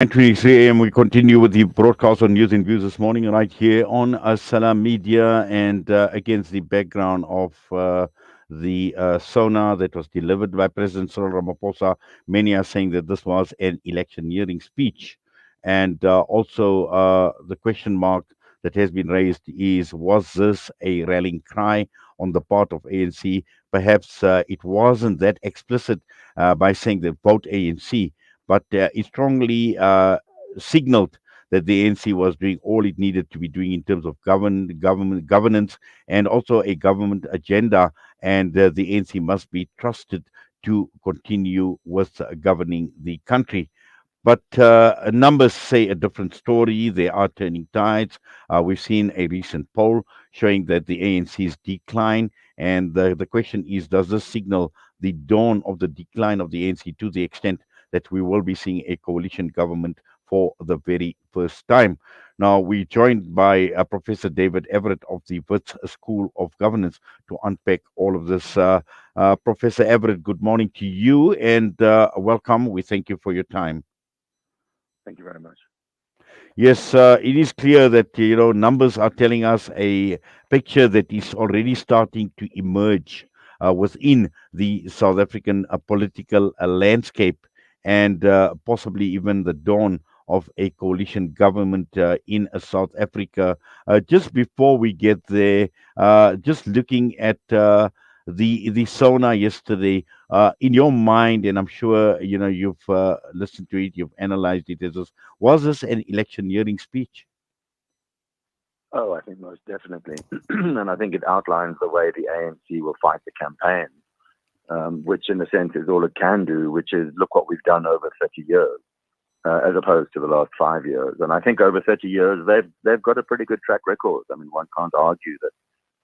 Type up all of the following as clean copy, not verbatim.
9:23 a.m. We continue with the broadcast on news and views this morning, right here on Salam Media, and against the background of the sonar that was delivered by President Cyril Ramaphosa. Many are saying that this was an electioneering speech, and also the question mark that has been raised is: was this a rallying cry on the part of ANC? Perhaps it wasn't that explicit by saying that vote ANC, but it strongly signaled that the ANC was doing all it needed to be doing in terms of government governance and also a government agenda, and the ANC must be trusted to continue with governing the country. But numbers say a different story. They are turning tides. We've seen a recent poll showing that the ANC's decline. And the question is, does this signal the dawn of the decline of the ANC to the extent that we will be seeing a coalition government for the very first time? Now, we're joined by Professor David Everett of the Wits School of Governance to unpack all of this. Professor Everett, good morning to you and welcome. We thank you for your time. Thank you very much. Yes, it is clear that numbers are telling us a picture that is already starting to emerge within the South African political landscape, and possibly even the dawn of a coalition government in South Africa. Just before we get there, just looking at the SONA yesterday, in your mind, and I'm sure you've listened to it, you've analyzed it. Was this an electioneering speech? Oh, I think most definitely. And I think it outlines the way the ANC will fight the campaign, which in a sense is all it can do, which is look what we've done over 30 years, as opposed to the last 5 years. And I think over 30 years, they've got a pretty good track record. I mean, one can't argue that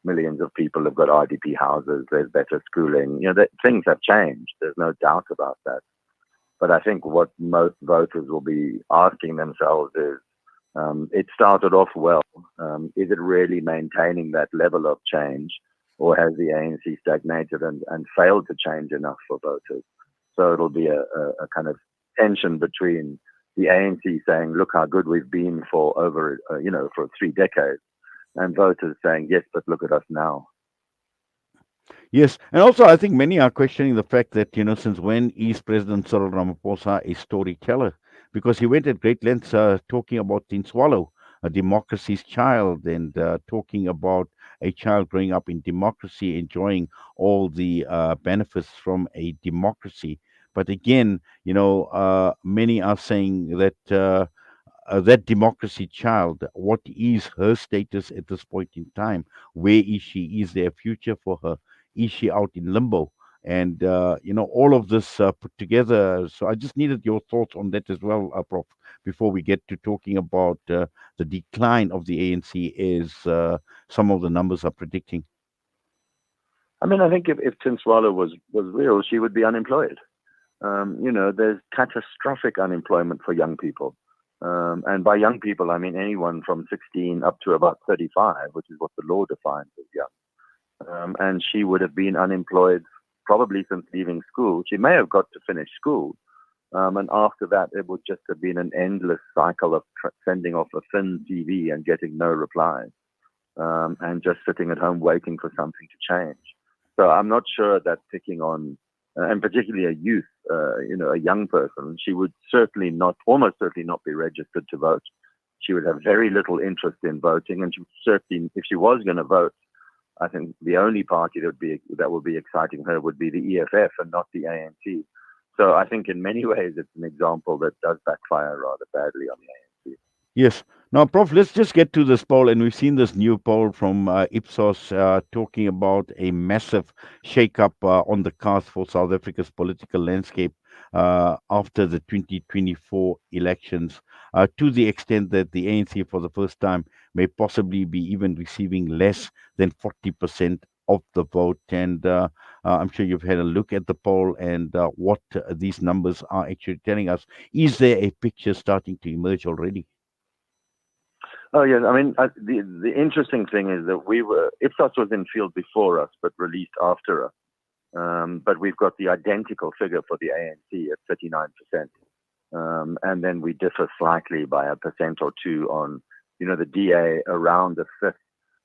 millions of people have got RDP houses, there's better schooling. Things have changed. There's no doubt about that. But I think what most voters will be asking themselves is, it started off well. Is it really maintaining that level of change, or has the ANC stagnated and failed to change enough for voters? So it'll be a kind of tension between the ANC saying, look how good we've been for over, for 3 decades, and voters saying, yes, but look at us now. Yes, and also I think many are questioning the fact that since when is President Cyril Ramaphosa a storyteller? Because he went at great lengths talking about Tin Swallow, a democracy's child, and talking about a child growing up in democracy, enjoying all the benefits from a democracy. But again, many are saying that. That democracy child, what is her status at this point in time? Where is she? Is there a future for her? Is she out in limbo? And all of this put together. So I just needed your thoughts on that as well, Prof, before we get to talking about the decline of the ANC as some of the numbers are predicting. I mean, I think if Tinswala was real, she would be unemployed. There's catastrophic unemployment for young people. And by young people, I mean anyone from 16 up to about 35, which is what the law defines as young. And she would have been unemployed probably since leaving school. She may have got to finish school. And after that, it would just have been an endless cycle of sending off a thin CV and getting no replies, and just sitting at home waiting for something to change. So I'm not sure that picking on, and particularly a youth, a young person, she would almost certainly not be registered to vote. She would have very little interest in voting, and she would certainly, if she was going to vote, I think the only party that would be exciting her would be the EFF and not the ANC. So I think in many ways it's an example that does backfire rather badly on the ANC. Yes. Now, Prof, let's just get to this poll. And we've seen this new poll from Ipsos talking about a massive shake-up on the cards for South Africa's political landscape after the 2024 elections, to the extent that the ANC, for the first time, may possibly be even receiving less than 40% of the vote. And I'm sure you've had a look at the poll and what these numbers are actually telling us. Is there a picture starting to emerge already? Oh yes, I mean the interesting thing is that Ipsos was in field before us, but released after us. But we've got the identical figure for the ANC at 39%. and then we differ slightly by a percent or two on, the DA around a fifth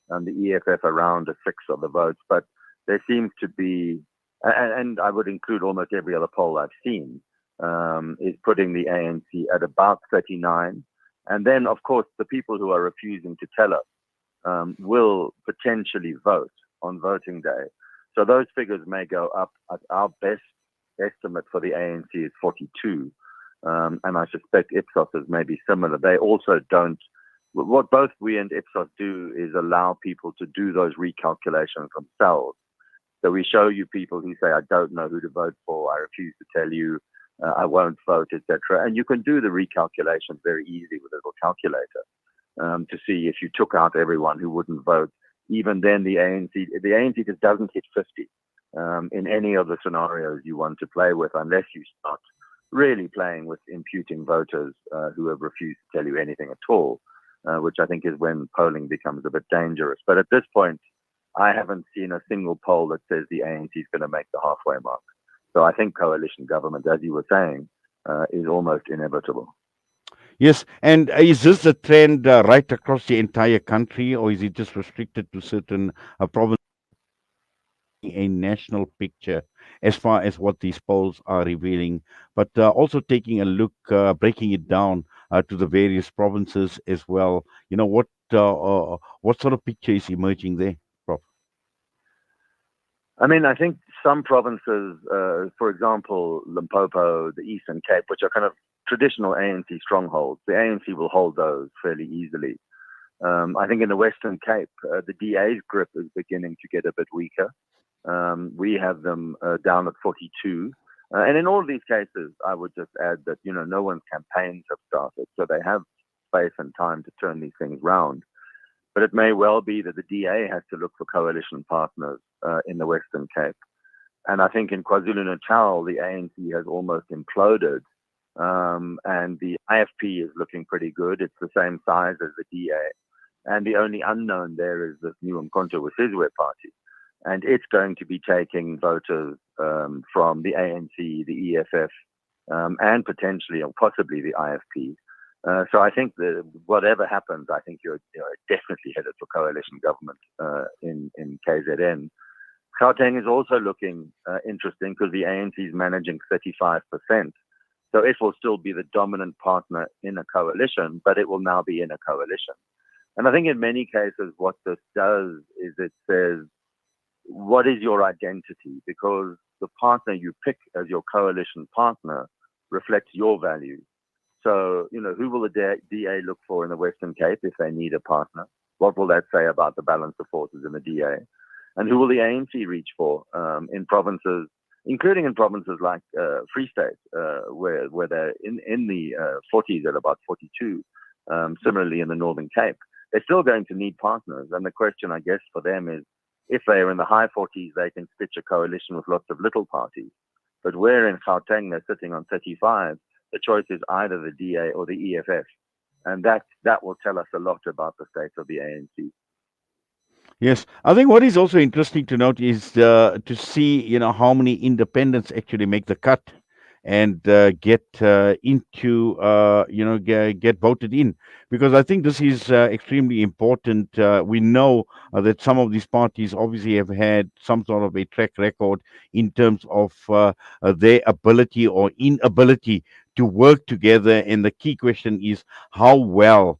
and the EFF around a sixth of the votes. But there seems to be, and I would include almost every other poll I've seen, is putting the ANC at about 39. And then, of course, the people who are refusing to tell us will potentially vote on voting day. So those figures may go up. Our best estimate for the ANC is 42. And I suspect Ipsos is maybe similar. They also don't. What both we and Ipsos do is allow people to do those recalculations themselves. So we show you people who say, I don't know who to vote for, I refuse to tell you, I won't vote, etc. And you can do the recalculation very easily with a little calculator to see if you took out everyone who wouldn't vote. Even then, the ANC just doesn't hit 50 in any of the scenarios you want to play with, unless you start really playing with imputing voters who have refused to tell you anything at all, which I think is when polling becomes a bit dangerous. But at this point, I haven't seen a single poll that says the ANC is going to make the halfway mark. So I think coalition government, as you were saying, is almost inevitable. Yes, and is this a trend right across the entire country, or is it just restricted to certain provinces? A national picture as far as what these polls are revealing, but also taking a look, breaking it down to the various provinces as well. What sort of picture is emerging there, Prof? I mean, I think some provinces, for example, Limpopo, the Eastern Cape, which are kind of traditional ANC strongholds, the ANC will hold those fairly easily. I think in the Western Cape, the DA's grip is beginning to get a bit weaker. We have them down at 42. And in all of these cases, I would just add that, no one's campaigns have started, so they have space and time to turn these things round. But it may well be that the DA has to look for coalition partners in the Western Cape. And I think in KwaZulu-Natal, the ANC has almost imploded. And the IFP is looking pretty good. It's the same size as the DA. And the only unknown there is this new Umkhonto weSizwe party. And it's going to be taking voters from the ANC, the EFF, and potentially or possibly the IFP. So I think that whatever happens, I think you're definitely headed for coalition government in KZN. Gauteng is also looking interesting because the ANC is managing 35%. So it will still be the dominant partner in a coalition, but it will now be in a coalition. And I think in many cases, what this does is it says, what is your identity? Because the partner you pick as your coalition partner reflects your values. So, who will the DA look for in the Western Cape if they need a partner? What will that say about the balance of forces in the DA? And who will the ANC reach for in provinces, including in provinces like Free State, where they're in the 40s at about 42, similarly in the Northern Cape? They're still going to need partners. And the question, I guess, for them is, if they are in the high 40s, they can stitch a coalition with lots of little parties. But where in Gauteng they're sitting on 35, the choice is either the DA or the EFF. And that will tell us a lot about the state of the ANC. Yes, I think what is also interesting to note is to see, how many independents actually make the cut and get into, get voted in, because I think this is extremely important. We know that some of these parties obviously have had some sort of a track record in terms of their ability or inability to work together, and the key question is how well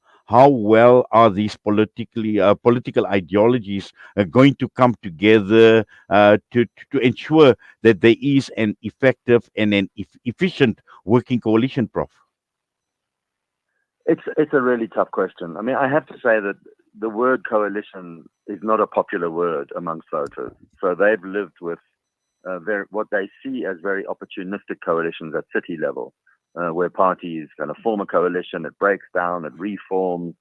are these political ideologies going to come together to ensure that there is an effective and an efficient working coalition, Prof? It's a really tough question. I mean, I have to say that the word coalition is not a popular word amongst voters. So they've lived with what they see as very opportunistic coalitions at city level, where parties kind of form a coalition, it breaks down, it reforms,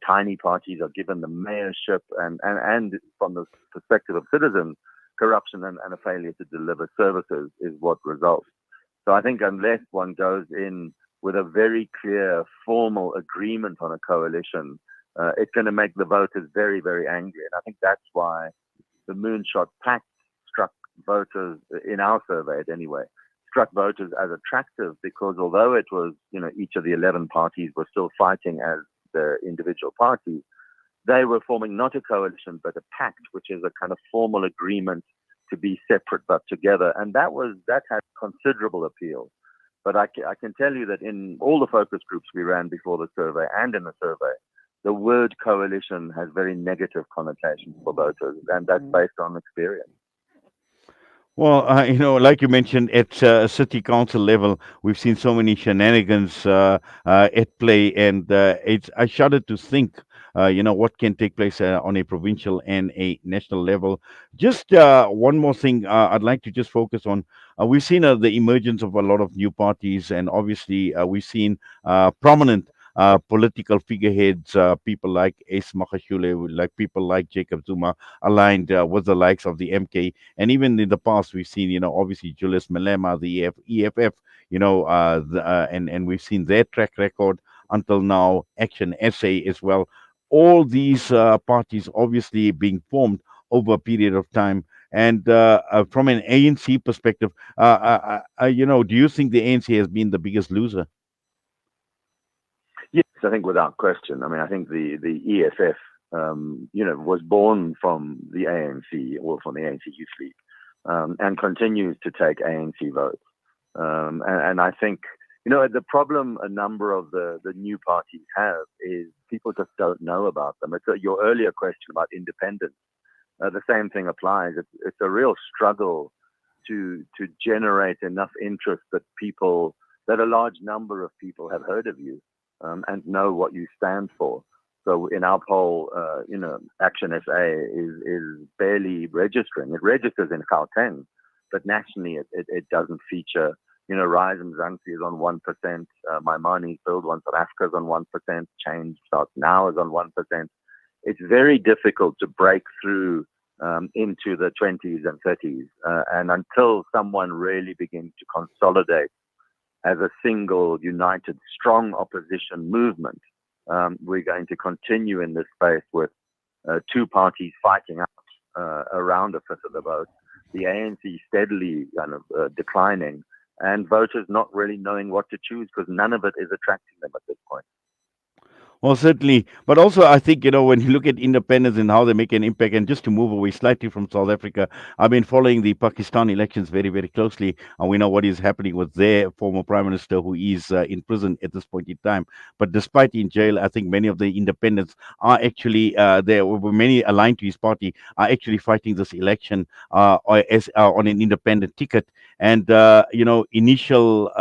tiny parties are given the mayorship, and from the perspective of citizens, corruption and a failure to deliver services is what results. So I think unless one goes in with a very clear formal agreement on a coalition, it's going to make the voters very, very angry. And I think that's why the Moonshot Pact struck voters, in our survey anyway, struck voters as attractive because although it was, each of the 11 parties were still fighting as the individual parties, they were forming not a coalition but a pact, which is a kind of formal agreement to be separate but together, and that had considerable appeal. But I can tell you that in all the focus groups we ran before the survey and in the survey, the word coalition has very negative connotations for voters, and that's based on experience. Well, like you mentioned, at city council level, we've seen so many shenanigans at play, and I shudder to think, what can take place on a provincial and a national level. Just one more thing, I'd like to just focus on. We've seen the emergence of a lot of new parties, and obviously, we've seen prominent. Political figureheads, people like Ace Makashule, like people like Jacob Zuma, aligned with the likes of the MK, and even in the past, we've seen, obviously Julius Malema, the EFF, and we've seen their track record until now, Action SA as well. All these parties obviously being formed over a period of time. And from an ANC perspective, do you think the ANC has been the biggest loser? Yes, I think without question. I mean, I think the EFF, was born from the ANC or from the ANC Youth League, and continues to take ANC votes. And I think, the problem a number of the new parties have is people just don't know about them. It's your earlier question about independence. The same thing applies. It's a real struggle to generate enough interest that a large number of people have heard of you, and know what you stand for. So in our poll, Action SA is barely registering. It registers in Gauteng, but nationally it doesn't feature. Rise Mzansi is on 1%, Maimani Build One South Africa is on 1%, Change Starts Now is on 1%. It's very difficult to break through into the 20s and 30s, and until someone really begins to consolidate as a single, united, strong opposition movement, we're going to continue in this space with two parties fighting out around a fifth of the vote, the ANC steadily kind of declining, and voters not really knowing what to choose because none of it is attracting them at this point. Well, certainly. But also, I think, when you look at independence and how they make an impact, and just to move away slightly from South Africa, I've been following the Pakistan elections very, very closely. And we know what is happening with their former prime minister, who is in prison at this point in time. But despite in jail, I think many of the independents are actually, there were many aligned to his party, are actually fighting this election on an independent ticket. And, initial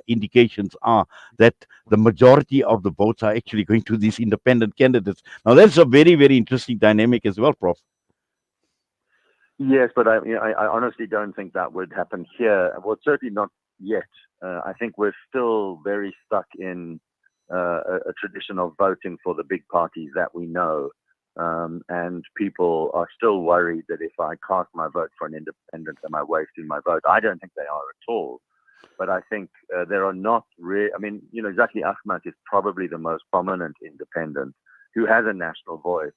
indications are that the majority of the votes are actually going to these independent candidates. Now, that's a very, very interesting dynamic as well, Prof. Yes, but I honestly don't think that would happen here. Well, certainly not yet. I think we're still very stuck in a tradition of voting for the big parties that we know. And people are still worried that if I cast my vote for an independent, am I wasting my vote? I don't think they are at all. But I think there are not really, Zaki Ahmed is probably the most prominent independent who has a national voice,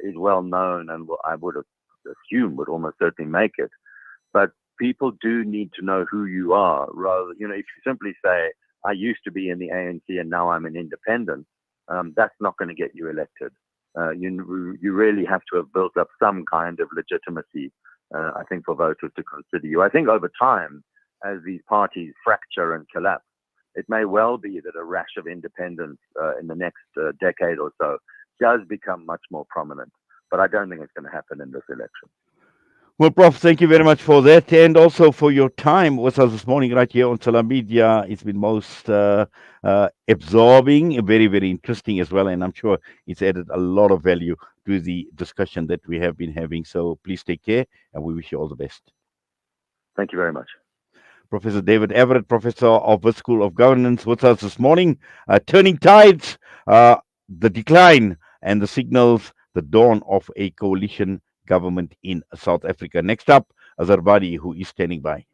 is well known, and I would assume would almost certainly make it. But people do need to know who you are. Rather, if you simply say, I used to be in the ANC and now I'm an independent, that's not going to get you elected. You really have to have built up some kind of legitimacy, I think, for voters to consider you. I think over time, as these parties fracture and collapse, it may well be that a rash of independents in the next decade or so does become much more prominent. But I don't think it's going to happen in this election. Well, Prof, thank you very much for that, and also for your time with us this morning right here on Salam Media. It's been most absorbing, very, very interesting as well, and I'm sure it's added a lot of value to the discussion that we have been having. So please take care, and we wish you all the best. Thank you very much. Professor David Everatt, Professor of Wits School of Governance, with us this morning. Turning tides, the decline and the signals, the dawn of a coalition government in South Africa. Next up, Azarbadi, who is standing by.